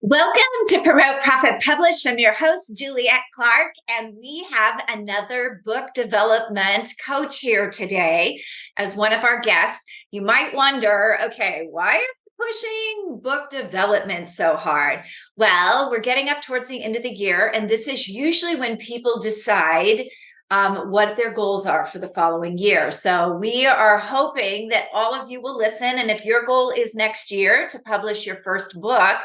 Welcome to Promote, Profit, Publish. I'm your host, Juliet Clark, and we have another book development coach here today as one of our guests. You might wonder, okay, why are we pushing book development so hard? Well, we're getting up towards the end of the year, and this is usually when people decide what their goals are for the following year. So we are hoping that all of you will listen. And if your goal is next year to publish your first book,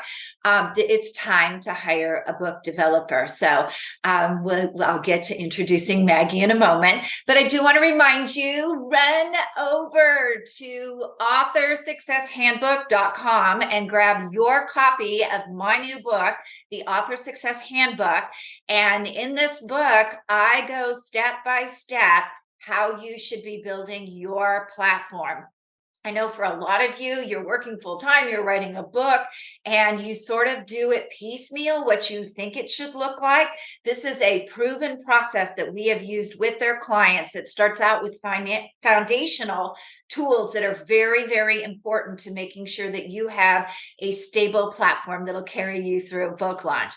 it's time to hire a book developer. So I'll get to introducing Maggie in a moment. But I do want to remind you, run over to authorsuccesshandbook.com and grab your copy of my new book, The Author Success Handbook. And in this book, I go step by step how you should be building your platform. I know for a lot of you, you're working full time, you're writing a book, and you sort of do it piecemeal, what you think it should look like. This is a proven process that we have used with their clients. It starts out with foundational tools that are very, very important to making sure that you have a stable platform that'll carry you through a book launch.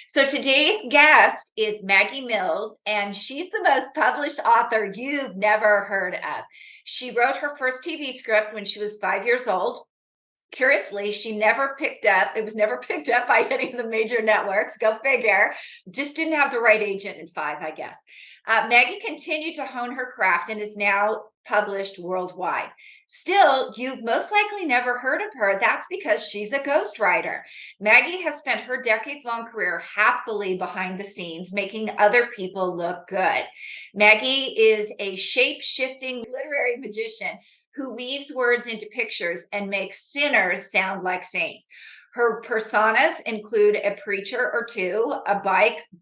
So today's guest is Maggie Mills, and she's the most published author you've never heard of. She wrote her first TV script when she was 5 years old. Curiously, it was never picked up by any of the major networks, go figure. Just didn't have the right agent in 5, I guess. Maggie continued to hone her craft and is now published worldwide. Still, you've most likely never heard of her. That's because she's a ghostwriter. Maggie has spent her decades-long career happily behind the scenes, making other people look good. Maggie is a shape-shifting literary magician who weaves words into pictures and makes sinners sound like saints. Her personas include a preacher or two, a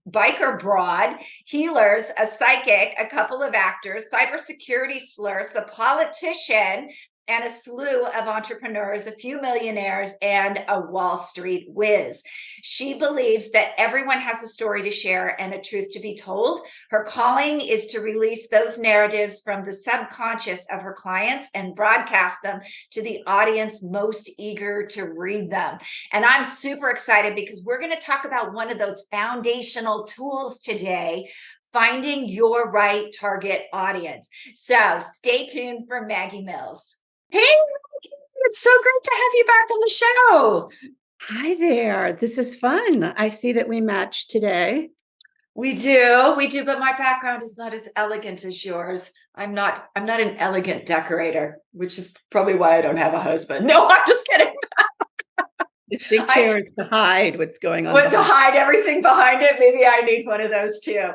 biker broad, healers, a psychic, a couple of actors, cybersecurity slurs, a politician, and a slew of entrepreneurs, a few millionaires, and a Wall Street whiz. She believes that everyone has a story to share and a truth to be told. Her calling is to release those narratives from the subconscious of her clients and broadcast them to the audience most eager to read them. And I'm super excited because we're going to talk about one of those foundational tools today, finding your right target audience. So stay tuned for Maggie Mills. Hey, it's so great to have you back on the show. Hi there. This is fun. I see that we match today. We do, but my background is not as elegant as yours. I'm not an elegant decorator, which is probably why I don't have a husband. No, I'm just kidding. The big chair is to hide what's going on. To hide everything behind it. Maybe I need one of those too.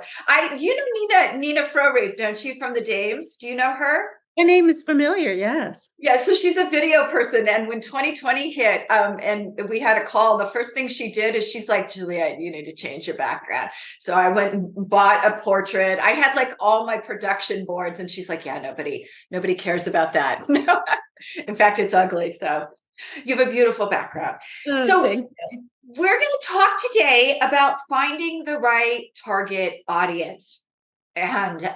You know Nina Frohreith, don't you, from the Dames? Do you know her? Her name is familiar, yes. Yeah, so she's a video person. And when 2020 hit and we had a call, the first thing she did is she's like, Juliet, you need to change your background. So I went and bought a portrait. I had like all my production boards and she's like, yeah, nobody cares about that. No, in fact, it's ugly. So you have a beautiful background. Oh, so we're going to talk today about finding the right target audience. And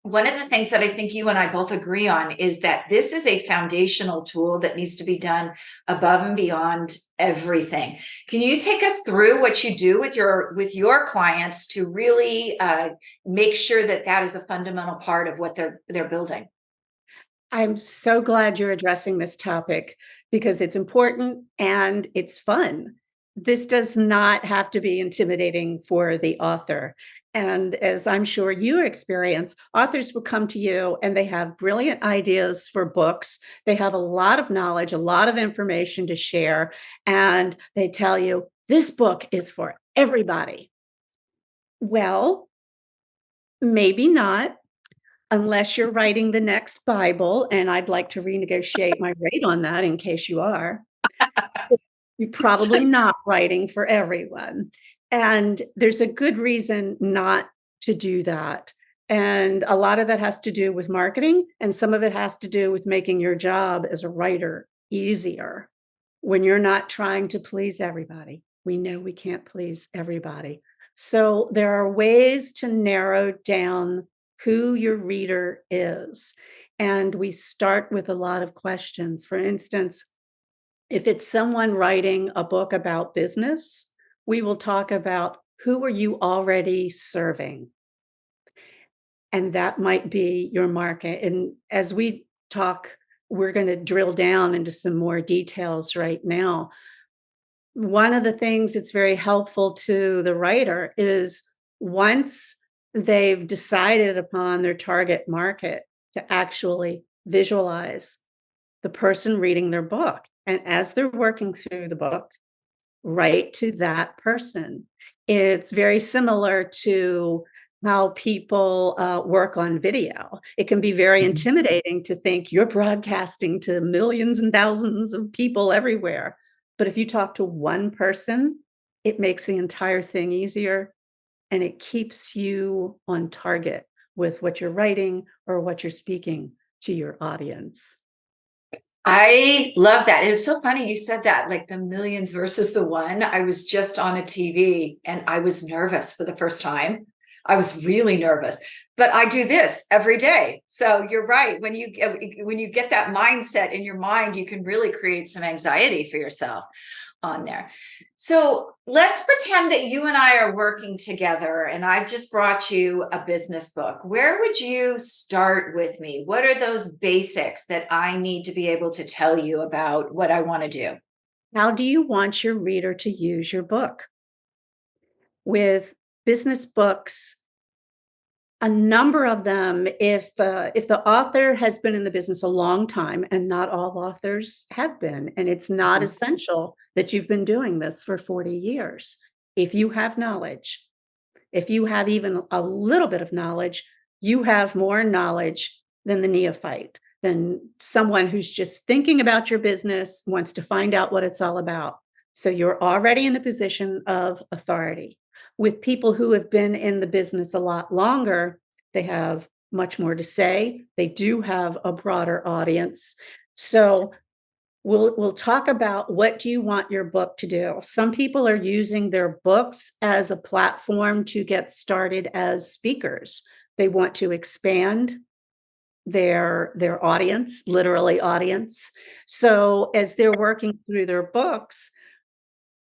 one of the things that I think you and I both agree on is that this is a foundational tool that needs to be done above and beyond everything. Can you take us through what you do with your clients to really make sure that that is a fundamental part of what they're building? I'm so glad you're addressing this topic because it's important and it's fun. This does not have to be intimidating for the author. And as I'm sure you experience, authors will come to you and they have brilliant ideas for books. They have a lot of knowledge, a lot of information to share. And they tell you, this book is for everybody. Well, maybe not, unless you're writing the next Bible. And I'd like to renegotiate my rate on that in case you are. You're probably not writing for everyone. And there's a good reason not to do that. And a lot of that has to do with marketing, and some of it has to do with making your job as a writer easier when you're not trying to please everybody. We know we can't please everybody. So there are ways to narrow down who your reader is. And we start with a lot of questions. For instance, If it's someone writing a book about business, we will talk about who are you already serving? And that might be your market. And as we talk, we're going to drill down into some more details right now. One of the things that's very helpful to the writer is once they've decided upon their target market to actually visualize the person reading their book. And as they're working through the book, write to that person. It's very similar to how people work on video. It can be very Mhm. intimidating to think you're broadcasting to millions and thousands of people everywhere. But if you talk to one person, it makes the entire thing easier and it keeps you on target with what you're writing or what you're speaking to your audience. I love that. It is so funny you said that, like the millions versus the one. I was just on a TV and I was nervous for the first time. I was really nervous, but I do this every day. So you're right. When you get that mindset in your mind, you can really create some anxiety for yourself on there. So let's pretend that you and I are working together and I've just brought you a business book. Where would you start with me? What are those basics that I need to be able to tell you about what I want to do? How do you want your reader to use your book? With business books, a number of them, if the author has been in the business a long time, and not all authors have been, and it's not Mhm. essential that you've been doing this for 40 years. If you have knowledge, if you have even a little bit of knowledge, you have more knowledge than the neophyte, than someone who's just thinking about your business, wants to find out what it's all about. So you're already in a position of authority. With people who have been in the business a lot longer, they have much more to say. They do have a broader audience. So we'll talk about what do you want your book to do. Some people are using their books as a platform to get started as speakers. They want to expand their audience, literally audience. So as they're working through their books,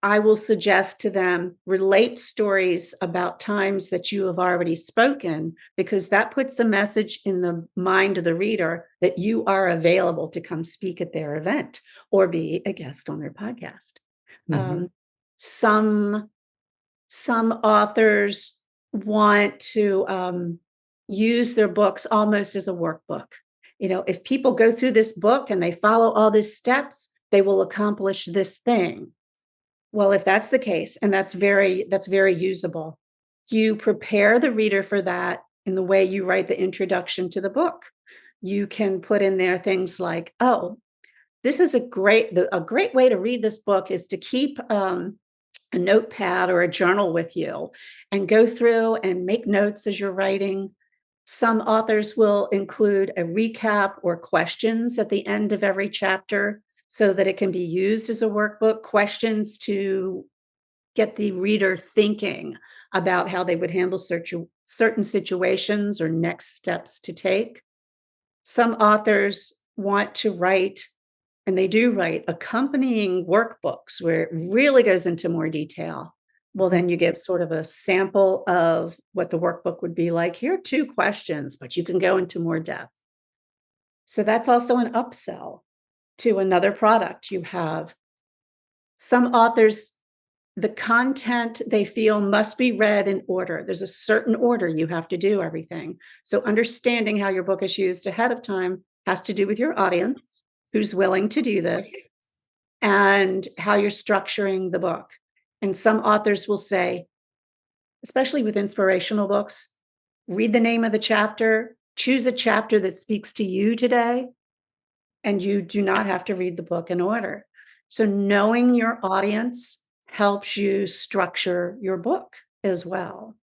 I will suggest to them relate stories about times that you have already spoken, because that puts a message in the mind of the reader that you are available to come speak at their event or be a guest on their podcast. Mhm. Um, some some authors want to use their books almost as a workbook. You know, if people go through this book and they follow all these steps, they will accomplish this thing. Well, if that's the case, and that's very usable, you prepare the reader for that in the way you write the introduction to the book. You can put in there things like, "Oh, this is a great way to read this book is to keep a notepad or a journal with you and go through and make notes as you're writing." Some authors will include a recap or questions at the end of every chapter so that it can be used as a workbook, questions to get the reader thinking about how they would handle certain situations or next steps to take. Some authors want to write, and they do write, accompanying workbooks where it really goes into more detail. Well, Mhm. then you give sort of a sample of what the workbook would be like. Here are 2 questions, but you can go into more depth. So that's also an upsell to another product you have. Some authors, the content they feel must be read in order. There's a certain order you have to do everything. So understanding how your book is used ahead of time has to do with your audience, who's willing to do this, and how you're structuring the book. And some authors will say, especially with inspirational books, read the name of the chapter, choose a chapter that speaks to you today, and you do not have to read the book in order. So knowing your audience helps you structure your book as well.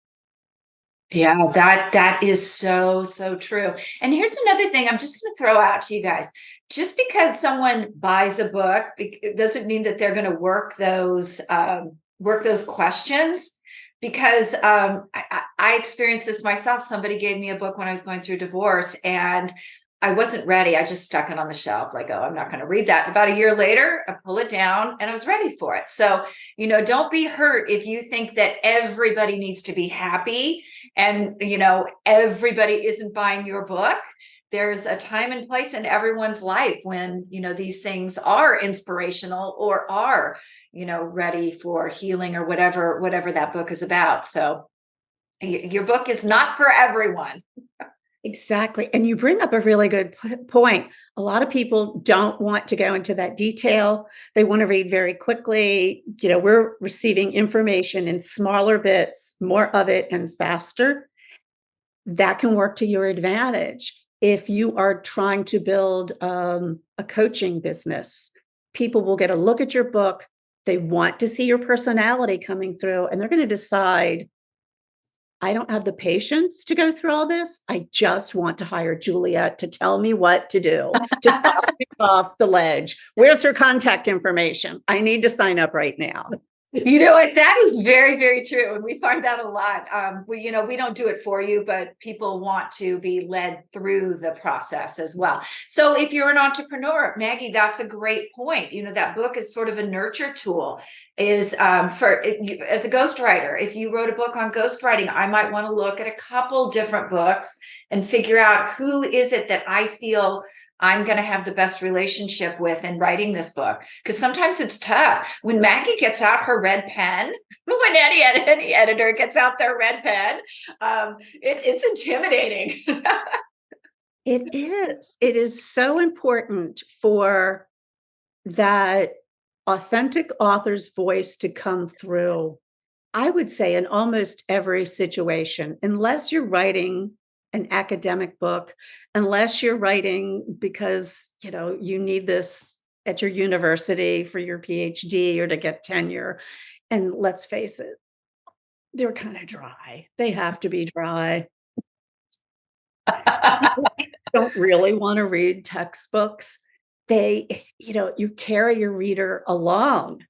Yeah, that is so true. And here's another thing I'm just going to throw out to you guys. Just because someone buys a book, it doesn't mean that they're going to work those questions. Because I experienced this myself. Somebody gave me a book when I was going through divorce, and I wasn't ready. I just stuck it on the shelf, like, oh, I'm not going to read that. About a year later, I pull it down and I was ready for it. So, don't be hurt if you think that everybody needs to be happy and, everybody isn't buying your book. There's a time and place in everyone's life when, these things are inspirational or are, ready for healing or whatever that book is about. So your book is not for everyone. Exactly. And you bring up a really good point. A lot of people don't want to go into that detail. They want to read very quickly. We're receiving information in smaller bits, more of it, and faster. That can work to your advantage. If you are trying to build a coaching business, people will get a look at your book. They want to see your personality coming through, and they're going to decide, I don't have the patience to go through all this. I just want to hire Juliet to tell me what to do, to talk me off the ledge. Where's her contact information? I need to sign up right now. You know what? That is very, very true. And we find that a lot. We don't do it for you, but people want to be led through the process as well. So if you're an entrepreneur, Maggie, that's a great point. That book is sort of a nurture tool is as a ghostwriter. If you wrote a book on ghostwriting, I might want to look at a couple different books and figure out who is it that I feel I'm going to have the best relationship with in writing this book. Because sometimes it's tough. When Maggie gets out her red pen, when any editor gets out their red pen, it's intimidating. It is. It is so important for that authentic author's voice to come through. I would say in almost every situation, unless you're writing an academic book, unless you're writing because, you need this at your university for your PhD or to get tenure. And let's face it, they're kind of dry. They have to be dry. People don't really want to read textbooks. You carry your reader along.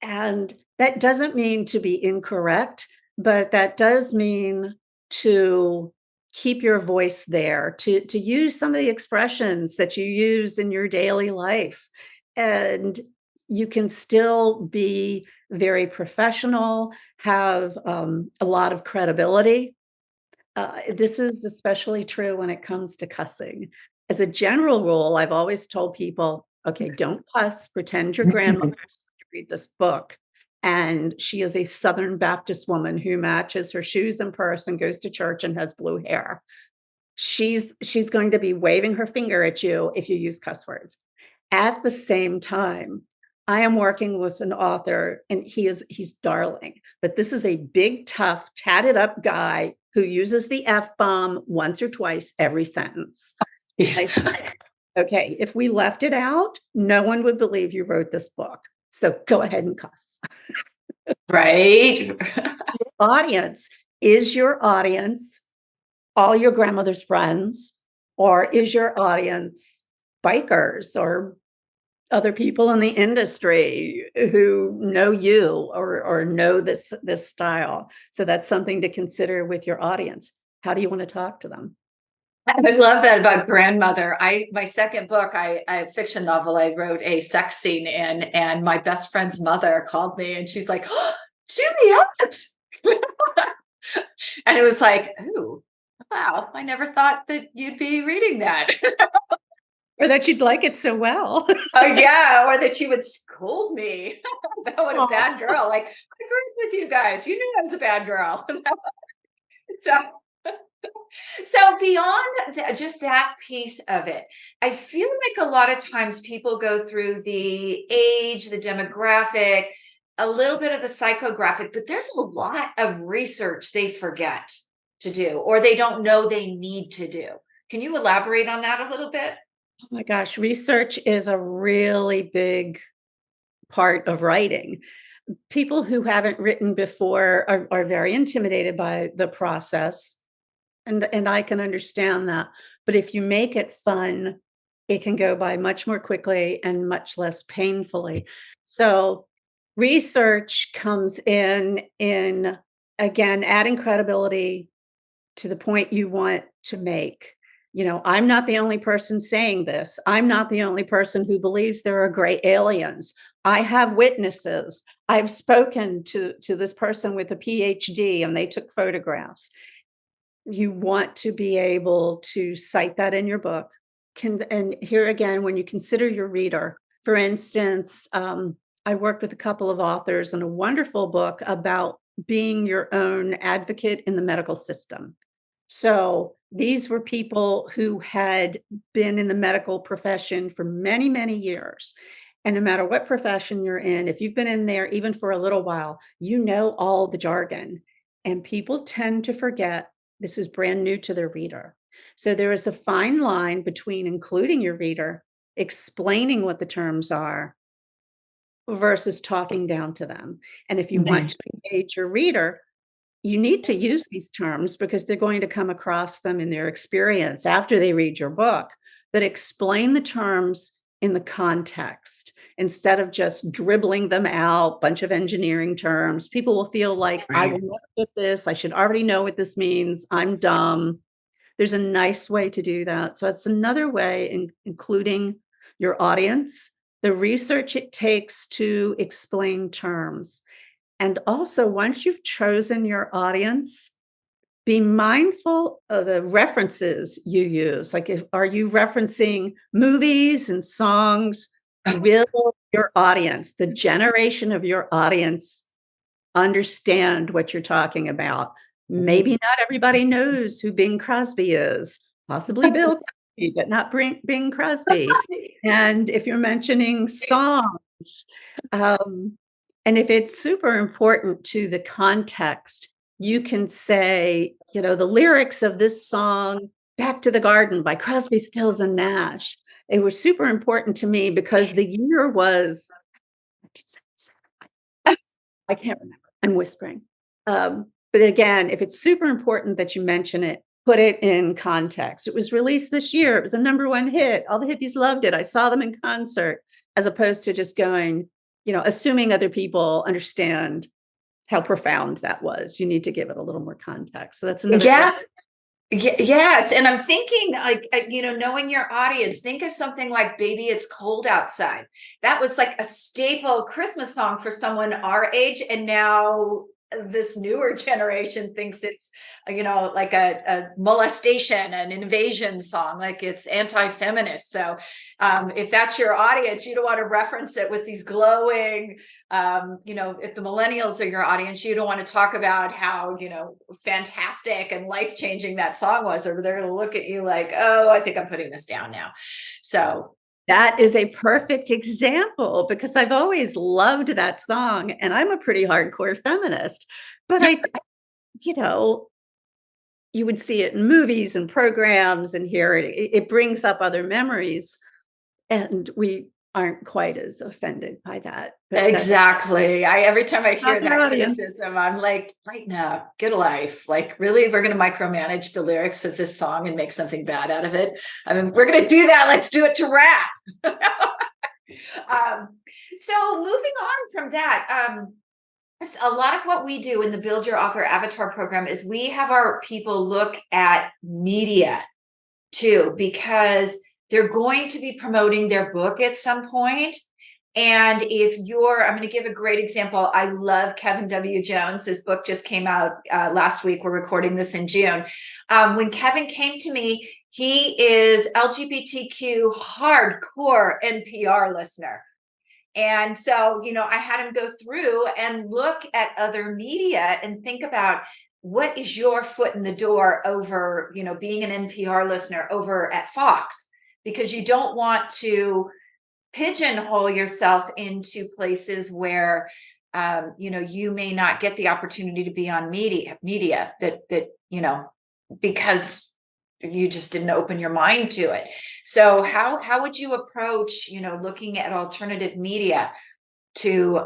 And that doesn't mean to be incorrect, but that does mean to keep your voice there, to use some of the expressions that you use in your daily life. And you can still be very professional, have a lot of credibility. This is especially true when it comes to cussing. As a general rule, I've always told people, okay, don't cuss, pretend your grandmother's read this book. And she is a Southern Baptist woman who matches her shoes and purse and goes to church and has blue hair. She's going to be waving her finger at you if you use cuss words. At the same time, I am working with an author and he's darling, but this is a big, tough, tatted up guy who uses the F-bomb once or twice every sentence. Okay, if we left it out, no one would believe you wrote this book. So go ahead and cuss. Right. Is your audience all your grandmother's friends, or is your audience bikers or other people in the industry who know you or know this style? So that's something to consider with your audience. How do you want to talk to them? I love that about grandmother. My second book, a fiction novel, I wrote a sex scene in, and my best friend's mother called me and she's like, oh, Juliet. And it was like, oh, wow, I never thought that you'd be reading that. Or that you'd like it so well. Oh, yeah. Or that you would scold me. What a bad girl. Like, I agreed with you guys. You knew I was a bad girl. So So beyond just that piece of it, I feel like a lot of times people go through the age, the demographic, a little bit of the psychographic, but there's a lot of research they forget to do or they don't know they need to do. Can you elaborate on that a little bit? Oh my gosh, research is a really big part of writing. People who haven't written before are very intimidated by the process. And I can understand that. But if you make it fun, it can go by much more quickly and much less painfully. So research comes in again, adding credibility to the point you want to make. I'm not the only person saying this. I'm not the only person who believes there are gray aliens. I have witnesses. I've spoken to this person with a PhD and they took photographs. You want to be able to cite that in your book. And here again, when you consider your reader, for instance, I worked with a couple of authors on a wonderful book about being your own advocate in the medical system. So these were people who had been in the medical profession for many, many years. And no matter what profession you're in, if you've been in there even for a little while, you know all the jargon. And people tend to forget this is brand new to their reader. So there is a fine line between including your reader, explaining what the terms are, versus talking down to them. And if you want Right. to engage your reader, you need to use these terms because they're going to come across them in their experience after they read your book, but explain the terms in the context instead of just dribbling them out, bunch of engineering terms. People will feel like, I will Right. never get this. I should already know what this means. I'm dumb. There's a nice way to do that. So it's another way in including your audience, the research it takes to explain terms. And also, once you've chosen your audience, be mindful of the references you use. Like, are you referencing movies and songs? Will your audience, the generation of your audience, understand what you're talking about? Maybe not everybody knows who Bing Crosby is, possibly Bill Cosby, but not Bing Crosby. And if you're mentioning songs, um, and if it's super important to the context, you can say, the lyrics of this song, Back to the Garden by Crosby, Stills and Nash. They were super important to me because the year was I can't remember. I'm whispering. But again, if it's super important that you mention it, put it in context. It was released this year. It was a #1 hit. All the hippies loved it. I saw them in concert, as opposed to just going, assuming other people understand how profound that was. You need to give it a little more context. So that's another way. Yeah. Yes, and I'm thinking like knowing your audience, think of something like Baby It's Cold Outside. That was like a staple Christmas song for someone our age, and now this newer generation thinks it's like a molestation, an invasion song, like it's anti-feminist. So if that's your audience, you don't want to reference it with these glowing if the millennials are your audience, you don't want to talk about how, fantastic and life-changing that song was, or they're going to look at you like, oh, I think I'm putting this down now. So that is a perfect example because I've always loved that song and I'm a pretty hardcore feminist. But you know, you would see it in movies and programs and hear it. It brings up other memories and we aren't quite as offended by that. But that's exactly. Every time I hear not their that audience. criticism, I'm like, lighten up, get a life. Like, really, we're going to micromanage the lyrics of this song and make something bad out of it. I mean, we're going to do that. Let's do it to rap. So moving on from that, a lot of what we do in the Build Your Author Avatar program is we have our people look at media too, because they're going to be promoting their book at some point. And I'm going to give a great example. I love Kevin W. Jones. His book just came out last week. We're recording this in June. When Kevin came to me, he is LGBTQ hardcore NPR listener. And so, I had him go through and look at other media and think about what is your foot in the door over, being an NPR listener over at Fox, because you don't want to pigeonhole yourself into places where, you may not get the opportunity to be on media that, because you just didn't open your mind to it. So how would you approach, looking at alternative media to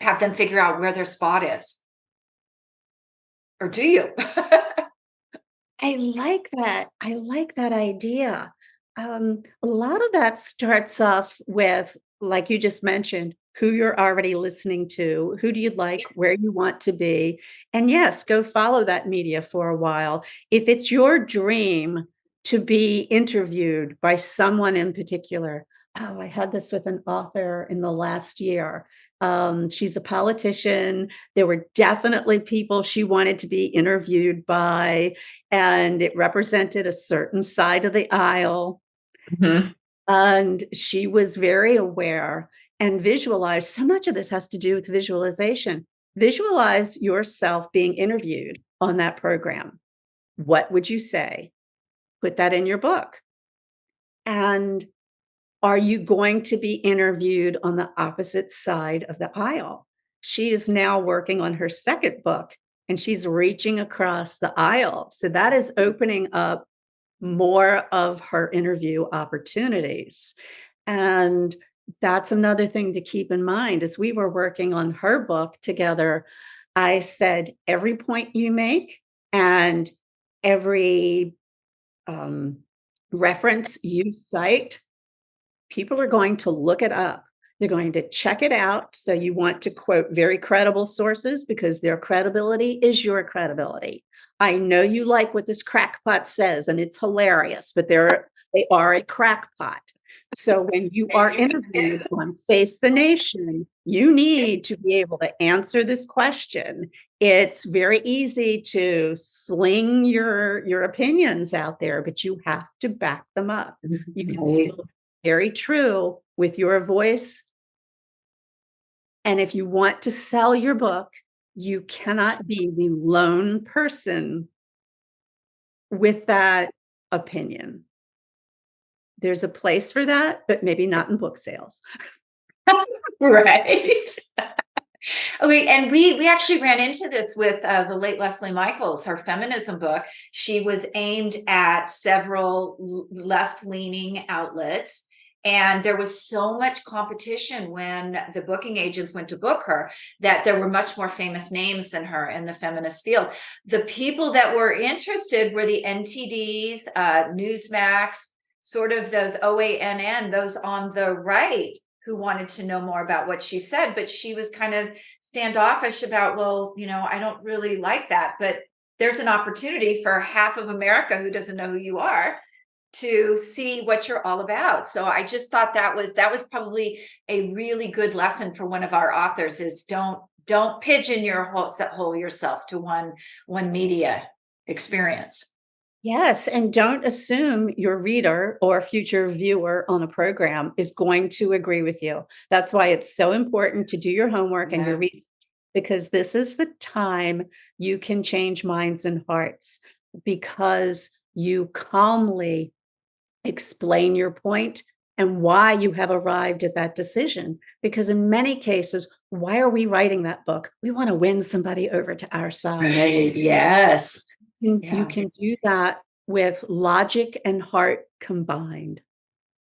have them figure out where their spot is? Or do you? I like that. I like that idea. A lot of that starts off with, like you just mentioned, who you're already listening to, who do you like, where you want to be. And yes, go follow that media for a while. If it's your dream to be interviewed by someone in particular. Oh, I had this with an author in the last year. She's a politician. There were definitely people she wanted to be interviewed by, and it represented a certain side of the aisle. Mhm. And she was very aware and visualized. So much of this has to do with visualization. Visualize yourself being interviewed on that program. What would you say? Put that in your book. And are you going to be interviewed on the opposite side of the aisle? She is now working on her second book and she's reaching across the aisle. So that is opening up more of her interview opportunities. And that's another thing to keep in mind. As we were working on her book together, I said, every point you make and every um, reference you cite, people are going to look it up. They're going to check it out. So you want to quote very credible sources because their credibility is your credibility. I know you like what this crackpot says, and it's hilarious, but they are a crackpot. So when you are interviewed on Face the Nation, you need to be able to answer this question. It's very easy to sling your opinions out there, but you have to back them up. You can Right. still very true with your voice. And if you want to sell your book, you cannot be the lone person with that opinion. There's a place for that, but maybe not in book sales. Right. Okay, and we actually ran into this with the late Leslie Michaels, her feminism book. She was aimed at several left-leaning outlets, and there was so much competition when the booking agents went to book her that there were much more famous names than her in the feminist field. The people that were interested were the NTDs, Newsmax, sort of those OANN, those on the right, who wanted to know more about what she said, but she was kind of standoffish about, well, I don't really like that, but there's an opportunity for half of America who doesn't know who you are to see what you're all about. So I just thought that was probably a really good lesson for one of our authors, is don't pigeon your whole yourself to one media experience. Yes, and don't assume your reader or future viewer on a program is going to agree with you. That's why it's so important to do your homework and your Yeah. research, because this is the time you can change minds and hearts, because you calmly explain your point and why you have arrived at that decision. Because in many cases, why are we writing that book? We want to win somebody over to our side. Right. Yes. You Yeah. can do that with logic and heart combined.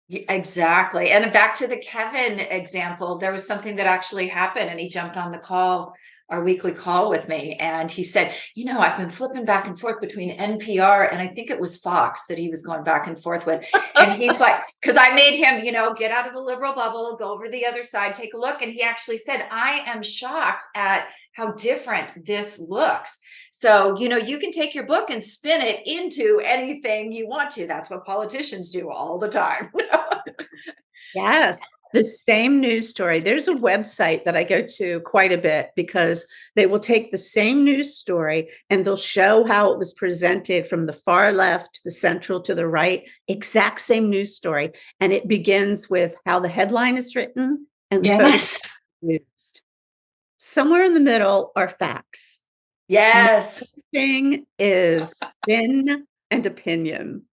Exactly. And back to the Kevin example, there was something that actually happened, and he jumped on the call, our weekly call with me. And he said, I've been flipping back and forth between NPR and I think it was Fox that he was going back and forth with. And he's like, because I made him, get out of the liberal bubble, go over to the other side, take a look. And he actually said, I am shocked at how different this looks. So, you can take your book and spin it into anything you want to. That's what politicians do all the time. Yes, the same news story. There's a website that I go to quite a bit because they will take the same news story and they'll show how it was presented from the far left to the central to the right, exact same news story. And it begins with how the headline is written and the photograph Yes. used. Somewhere in the middle are facts. Yes. Nothing is spin and opinion.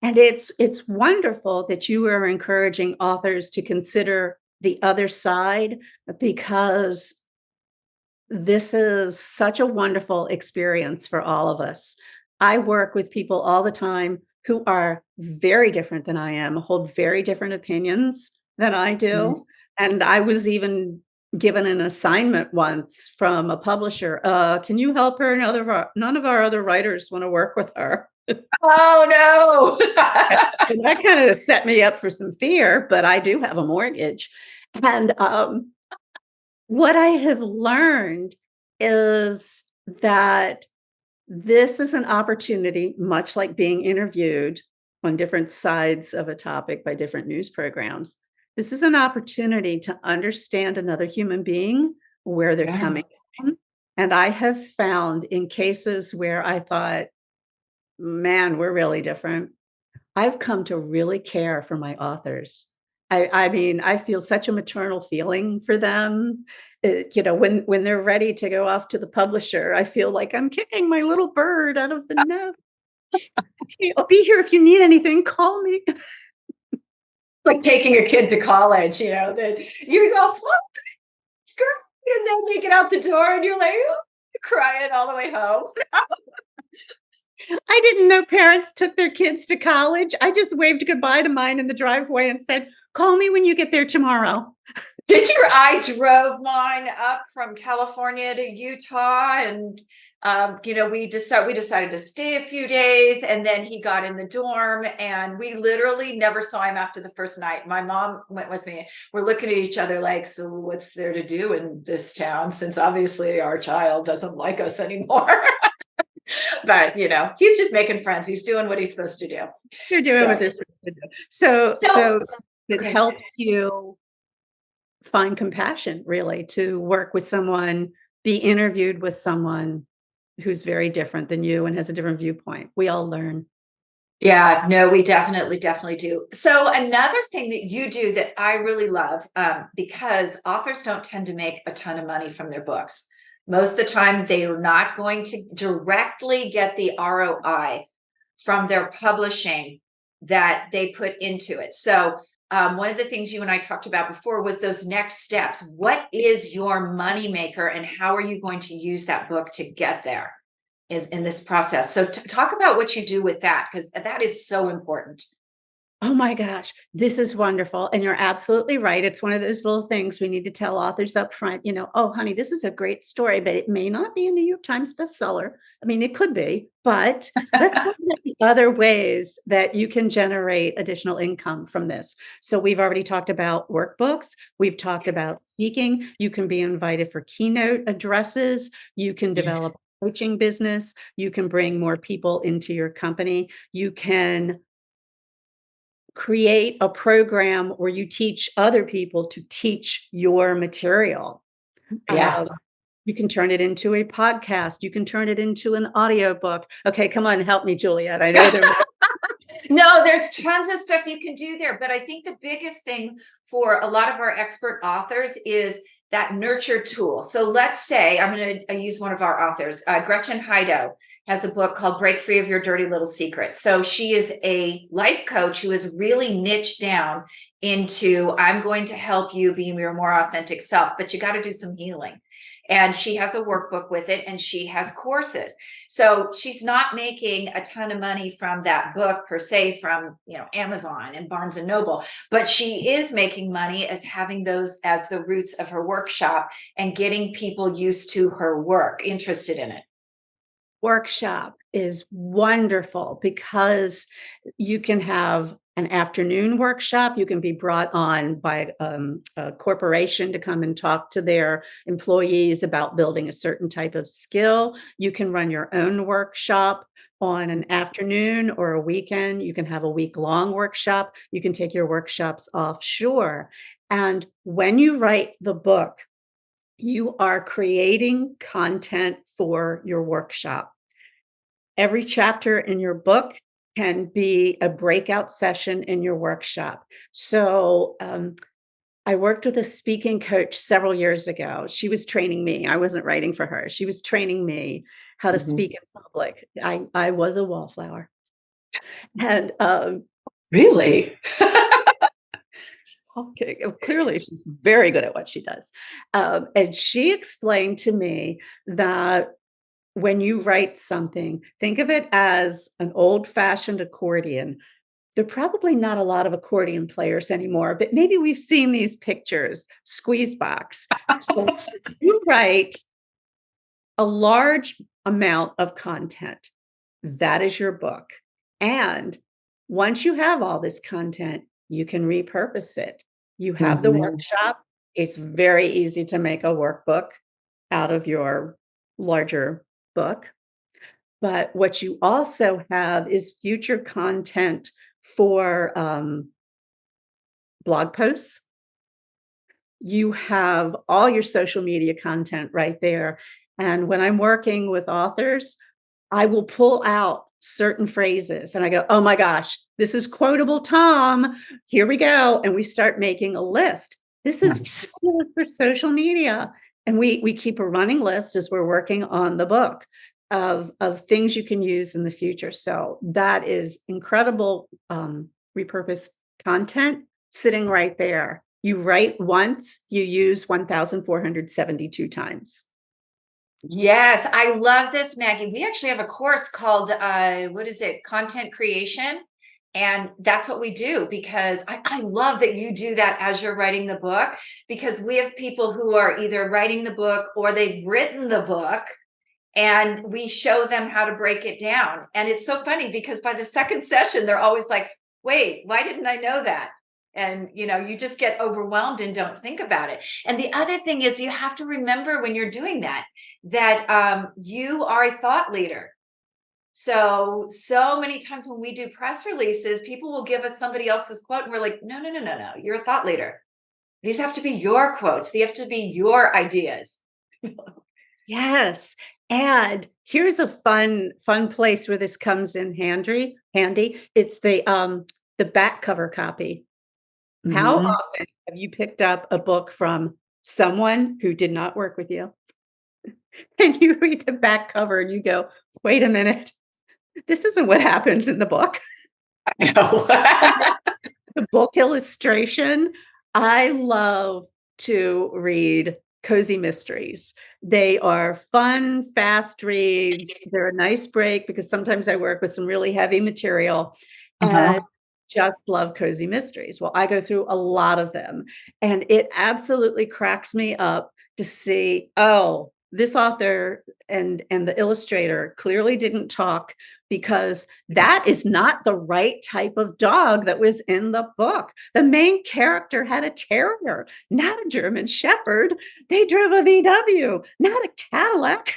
And it's wonderful that you are encouraging authors to consider the other side, because this is such a wonderful experience for all of us. I work with people all the time who are very different than I am, hold very different opinions than I Mhm. do. And I was even given an assignment once from a publisher. Can you help her? None of our other writers want to work with her. Oh no. And that kind of set me up for some fear, but I do have a mortgage. And what I have learned is that This is an opportunity, much like being interviewed on different sides of a topic by different news programs. This is an opportunity to understand another human being, where they're Yeah. coming from. And I have found in cases where I thought, man, we're really different. I've come to really care for my authors. I mean, I feel such a maternal feeling for them. When they're ready to go off to the publisher, I feel like I'm kicking my little bird out of the nest. "Okay, I'll be here if you need anything, call me." Like taking a kid to college, that you go, small girl, and then they get out the door and you're like, "Ooh," crying all the way home. I didn't know parents took their kids to college. I just waved goodbye to mine in the driveway and said, "Call me when you get there tomorrow." Did you? I drove mine up from California to Utah, and we decided to stay a few days, and then he got in the dorm, and we literally never saw him after the first night. My mom went with me. We're looking at each other like, so what's there to do in this town? Since obviously our child doesn't like us anymore. But he's just making friends. He's doing what he's supposed to do. They're doing what So, they're supposed to do. So so so it okay. helps you find compassion, really, to work with someone, be interviewed with someone who's very different than you and has a different viewpoint. We all learn. Yeah, no, we definitely do. So another thing that you do that I really love, because authors don't tend to make a ton of money from their books. Most of the time, they are not going to directly get the ROI from their publishing that they put into it. So one of the things you and I talked about before was those next steps. What is your money maker, and how are you going to use that book to get there? Is in this process. So talk about what you do with that, because that is so important. Oh my gosh, this is wonderful. And you're absolutely right. It's one of those little things we need to tell authors up front, "Oh, honey, this is a great story, but it may not be a New York Times bestseller." I mean, it could be, but let's talk about the other ways that you can generate additional income from this. So we've already talked about workbooks. We've talked about speaking. You can be invited for keynote addresses. You can Yeah. develop a coaching business. You can bring more people into your company. You can create a program where you teach other people to teach your material. Yeah. Um, you can turn it into a podcast. You can turn it into an audiobook. Okay, come on, help me, Juliet. I know there. No, there's tons of stuff you can do there. But I think the biggest thing for a lot of our expert authors is that nurture tool. So let's say I'm going to use one of our authors, Gretchen Heido has a book called Break Free of Your Dirty Little Secret. So she is a life coach who is really niched down into, I'm going to help you be your more authentic self, but you got to do some healing. And she has a workbook with it, and she has courses. So she's not making a ton of money from that book per se, from Amazon and Barnes and Noble, but she is making money as having those as the roots of her workshop and getting people used to her work, interested in it. Workshop is wonderful because you can have an afternoon workshop. You can be brought on by a corporation to come and talk to their employees about building a certain type of skill. You can run your own workshop on an afternoon or a weekend. You can have a week-long workshop. You can take your workshops offshore. And when you write the book, you are creating content for your workshop. Every chapter in your book can be a breakout session in your workshop. So, I worked with a speaking coach several years ago. She was training me. I wasn't writing for her. She was training me how to Mhm. speak in public. I was a wallflower. And, Really? okay, clearly she's very good at what she does. And she explained to me that when you write something, think of it as an old-fashioned accordion. There are probably not a lot of accordion players anymore, but maybe we've seen these pictures, squeeze box. So you write a large amount of content. That is your book. And once you have all this content, you can repurpose it. You have the Mhm. workshop. It's very easy to make a workbook out of your larger book. But what you also have is future content for blog posts. You have all your social media content right there. And when I'm working with authors, I will pull out certain phrases and I go, oh my gosh, this is quotable Tom. Here we go. And we start making a list. This is Nice. for social media. And we keep a running list as we're working on the book of things you can use in the future. So that is incredible repurposed content sitting right there. You write once, you use 1,472 times. Yes, I love this, Maggie. We actually have a course called what is it? Content creation. And that's what we do because I love that you do that as you're writing the book because we have people who are either writing the book or they've written the book and we show them how to break it down. And it's so funny because by the second session, they're always like, wait, why didn't I know that? And you just get overwhelmed and don't think about it. And the other thing is you have to remember when you're doing that, that you are a thought leader. So many times when we do press releases, people will give us somebody else's quote and we're like, no, no, no, no, no, you're a thought leader. These have to be your quotes. They have to be your ideas. Yes. And here's a fun place where this comes in handy. It's the back cover copy. How Mhm. often have you picked up a book from someone who did not work with you and you read the back cover and you go, wait a minute, this isn't what happens in the book. I know. The book illustration, I love to read cozy mysteries. They are fun, fast reads. They're a nice break because sometimes I work with some really heavy material and Uh-huh. just love cozy mysteries. Well, I go through a lot of them and it absolutely cracks me up to see, oh, this author and the illustrator clearly didn't talk because that is not the right type of dog that was in the book. The main character had a terrier, not a German shepherd. They drove a VW, not a Cadillac.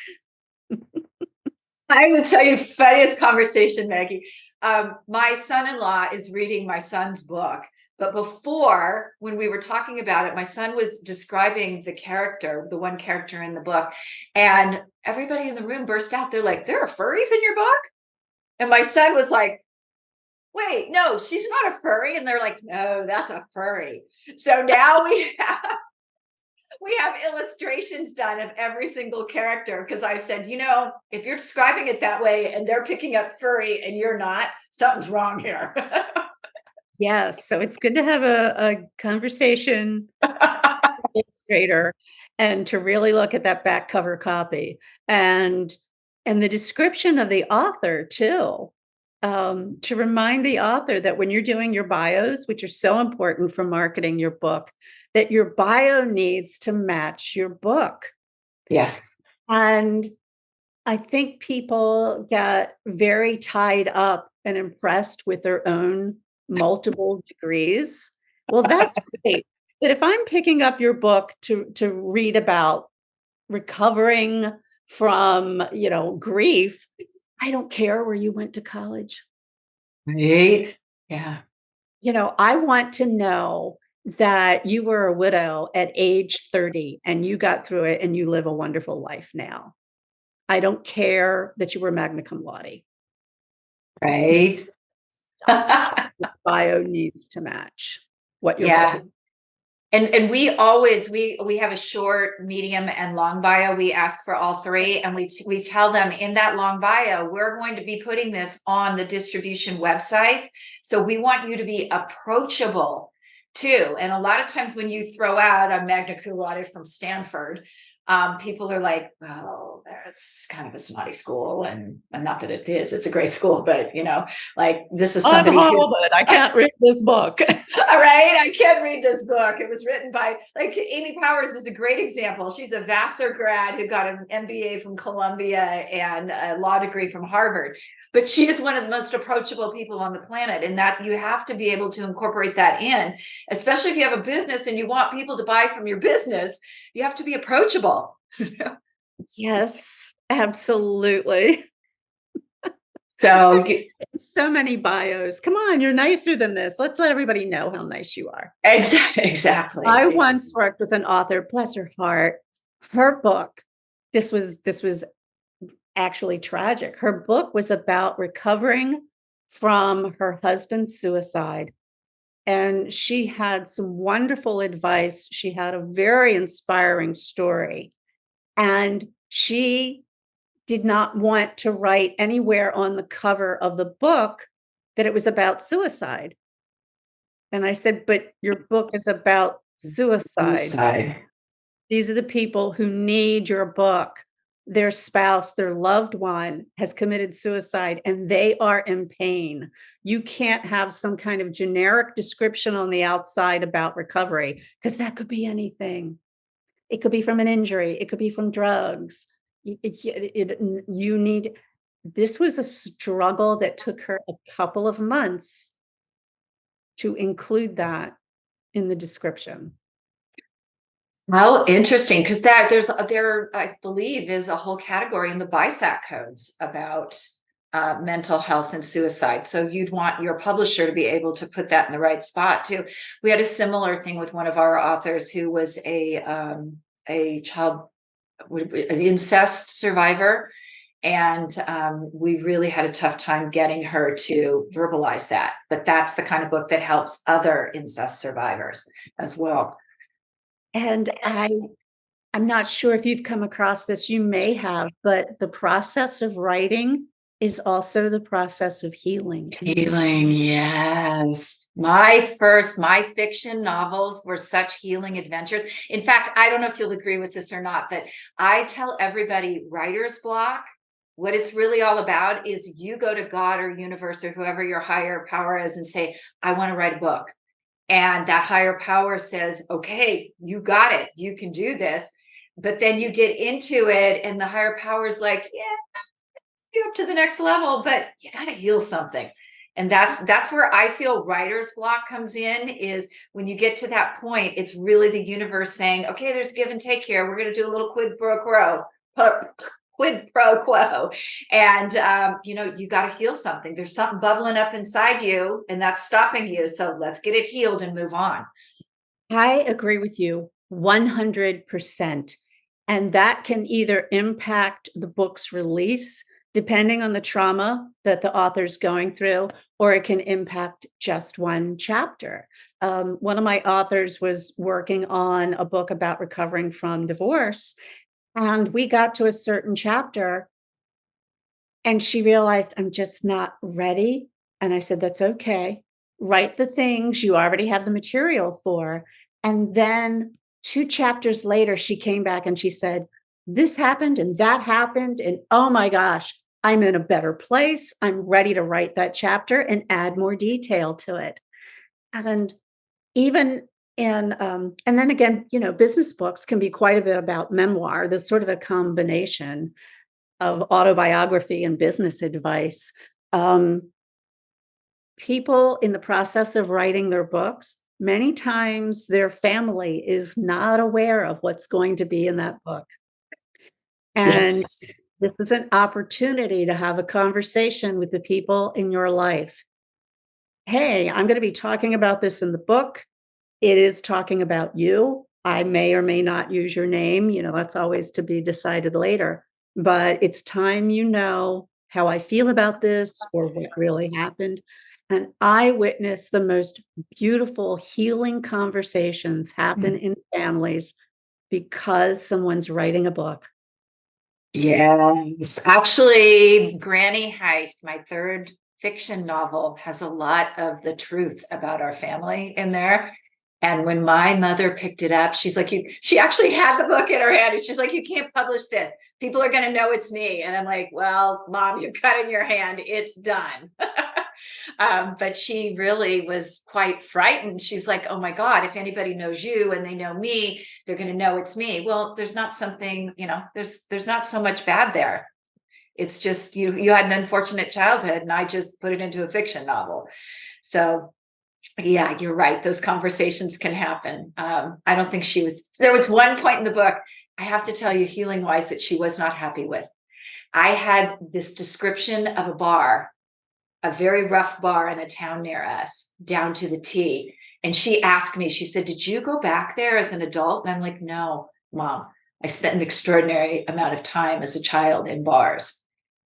I will tell you funniest conversation, Maggie. My son-in-law is reading my son's book, but before, when we were talking about it, my son was describing the character, the one character in the book, and everybody in the room burst out. They're like, "There are furries in your book?" And my son was like, "Wait, no, she's not a furry." And they're like, "No, that's a furry." So now we have illustrations done of every single character because I said, if you're describing it that way and they're picking up furry and you're not, something's wrong here. Yes, so it's good to have a conversation illustrator and to really look at that back cover copy and the description of the author too. To remind the author that when you're doing your bios, which are so important for marketing your book, that your bio needs to match your book. Yes. And I think people get very tied up and impressed with their own multiple degrees. Well, that's great. But if I'm picking up your book to read about recovering from, grief, I don't care where you went to college. Right. Yeah. I want to know that you were a widow at age 30 and you got through it and you live a wonderful life now. I don't care that you were magna cum laude. Right. Stuff. The bio needs to match what you're Yeah. putting. And we always we have a short, medium, and long bio. We ask for all three, and we tell them in that long bio, we're going to be putting this on the distribution websites. So we want you to be approachable too. And a lot of times when you throw out a magna cum laude from Stanford, people are like, "Oh, that's kind of a snotty school," and not that it is. It's a great school, but like this is I'm somebody who's Harvard. I can't read this book. all right, I can't read this book. It was written by, like, Amy Powers is a great example. She's a Vassar grad who got an MBA from Columbia and a law degree from Harvard. But she is one of the most approachable people on the planet, and that you have to be able to incorporate that in, especially if you have a business and you want people to buy from your business, you have to be approachable. Yes, absolutely. So So many bios. Come on, you're nicer than this. Let's let everybody know how nice you are. I exactly. once worked with an author, bless her heart. Her book, this was actually tragic. Her book was about recovering from her husband's suicide. And she had some wonderful advice. She had a very inspiring story. And she did not want to write anywhere on the cover of the book that it was about suicide. And I said, "But your book is about suicide. Suicide. These are the people who need your book. Their spouse, their loved one has committed suicide and they are in pain. You can't have some kind of generic description on the outside about recovery because that could be anything. It could be from an injury, it could be from drugs. You need this was a struggle that took her a couple of months to include that in the description. How interesting, because there I believe is a whole category in the BISAC codes about mental health and suicide. So you'd want your publisher to be able to put that in the right spot too. We had a similar thing with one of our authors who was a child, an incest survivor, and we really had a tough time getting her to verbalize that. But that's the kind of book that helps other incest survivors as well. And I'm not sure if you've come across this, you may have, but the process of writing is also the process of healing. Healing, yes. My fiction novels were such healing adventures. In fact, I don't know if you'll agree with this or not, but I tell everybody writer's block, what it's really all about is you go to God or universe or whoever your higher power is and say, I want to write a book. And that higher power says, okay, you got it. You can do this. But then you get into it and the higher power is like, yeah, you up to the next level, but you got to heal something. And that's where I feel writer's block comes in, is when you get to that point, it's really the universe saying, okay, there's give and take here. We're going to do a little quid pro quo. And, you got to heal something. There's something bubbling up inside you and that's stopping you. So let's get it healed and move on. I agree with you 100%. And that can either impact the book's release, depending on the trauma that the author's going through, or it can impact just one chapter. One of my authors was working on a book about recovering from divorce, and we got to a certain chapter, and she realized, I'm just not ready. And I said, that's okay. Write the things you already have the material for. And then 2 chapters later, she came back and she said, this happened and that happened. And oh my gosh, I'm in a better place. I'm ready to write that chapter and add more detail to it. And even and then again, business books can be quite a bit about memoir. There's sort of a combination of autobiography and business advice. Um, People in the process of writing their books, many times their family is not aware of what's going to be in that book. And Yes. this is an opportunity to have a conversation with the people in your life. Hey, I'm going to be talking about this in the book. It is talking about you. I may or may not use your name, that's always to be decided later, but it's time you know how I feel about this or what really happened. And I witnessed the most beautiful healing conversations happen in families because someone's writing a book. Yes. Actually, Granny Heist, my third fiction novel, has a lot of the truth about our family in there. And when my mother picked it up, she's like, she actually had the book in her hand. And she's like, you can't publish this. People are going to know it's me. And I'm like, well, Mom, you got it in your hand. It's done. But she really was quite frightened. She's like, oh my God, if anybody knows you and they know me, they're going to know it's me. Well, there's not something, there's not so much bad there. It's just you had an unfortunate childhood and I just put it into a fiction novel. So yeah, you're right. Those conversations can happen. I don't think there was one point in the book, I have to tell you, healing wise, that she was not happy with. I had this description of a very rough bar in a town near us, down to the T. And she asked me, she said, "Did you go back there as an adult?" And I'm like, "No, Mom. I spent an extraordinary amount of time as a child in bars."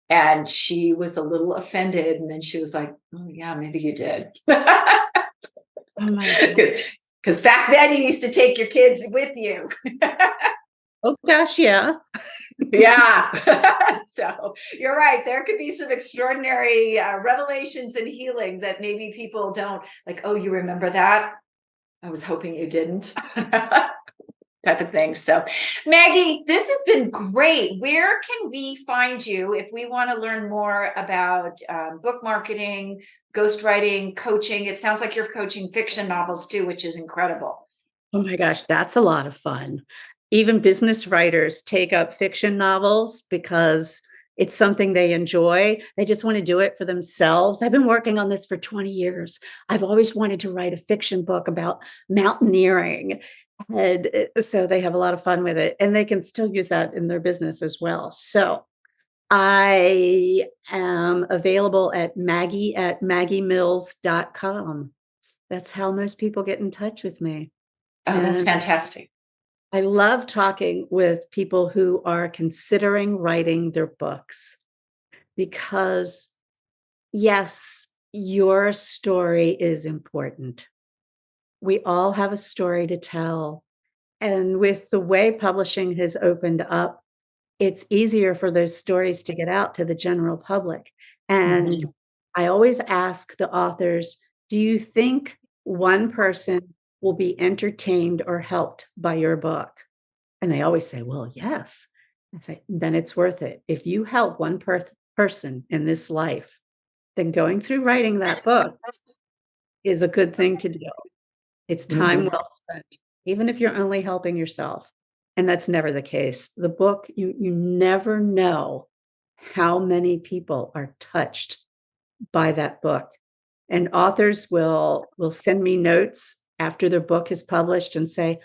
And she was a little offended. And then she was like, "Oh, yeah, maybe you did." Oh my God. Because back then you used to take your kids with you. Oh gosh, yeah. Yeah. So you're right. There could be some extraordinary revelations and healings that maybe people don't like. "Oh, you remember that? I was hoping you didn't." Type of thing. So, Maggie, this has been great. Where can we find you if we want to learn more about book marketing, ghostwriting, coaching? It sounds like you're coaching fiction novels too, which is incredible. Oh my gosh, that's a lot of fun. Even business writers take up fiction novels because it's something they enjoy. They just want to do it for themselves. I've been working on this for 20 years. I've always wanted to write a fiction book about mountaineering. And so they have a lot of fun with it, and they can still use that in their business as well. So I am available at Maggie at maggiemills.com. That's how most people get in touch with me. Oh, that's And fantastic. I love talking with people who are considering writing their books because, yes, your story is important. We all have a story to tell. And with the way publishing has opened up, it's easier for those stories to get out to the general public. And Mhm. I always ask the authors, do you think one person will be entertained or helped by your book? And they always say, well, yes. I say, then it's worth it. If you help one person in this life, then going through writing that book is a good thing to do. It's time Mhm. well spent, even if you're only helping yourself. And that's never the case. The book, you never know how many people are touched by that book. And authors will send me notes after their book is published and say,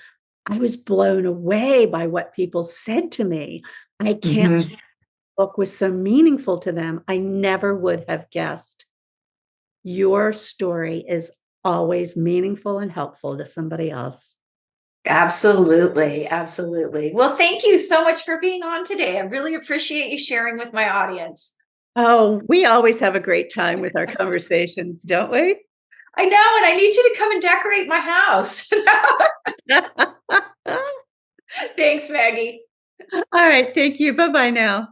I was blown away by what people said to me. I can't Mhm. believe the book was so meaningful to them. I never would have guessed. Your story is always meaningful and helpful to somebody else. Absolutely. Absolutely. Well, thank you so much for being on today. I really appreciate you sharing with my audience. Oh, we always have a great time with our conversations, don't we? I know, and I need you to come and decorate my house. Thanks, Maggie. All right. Thank you. Bye bye now.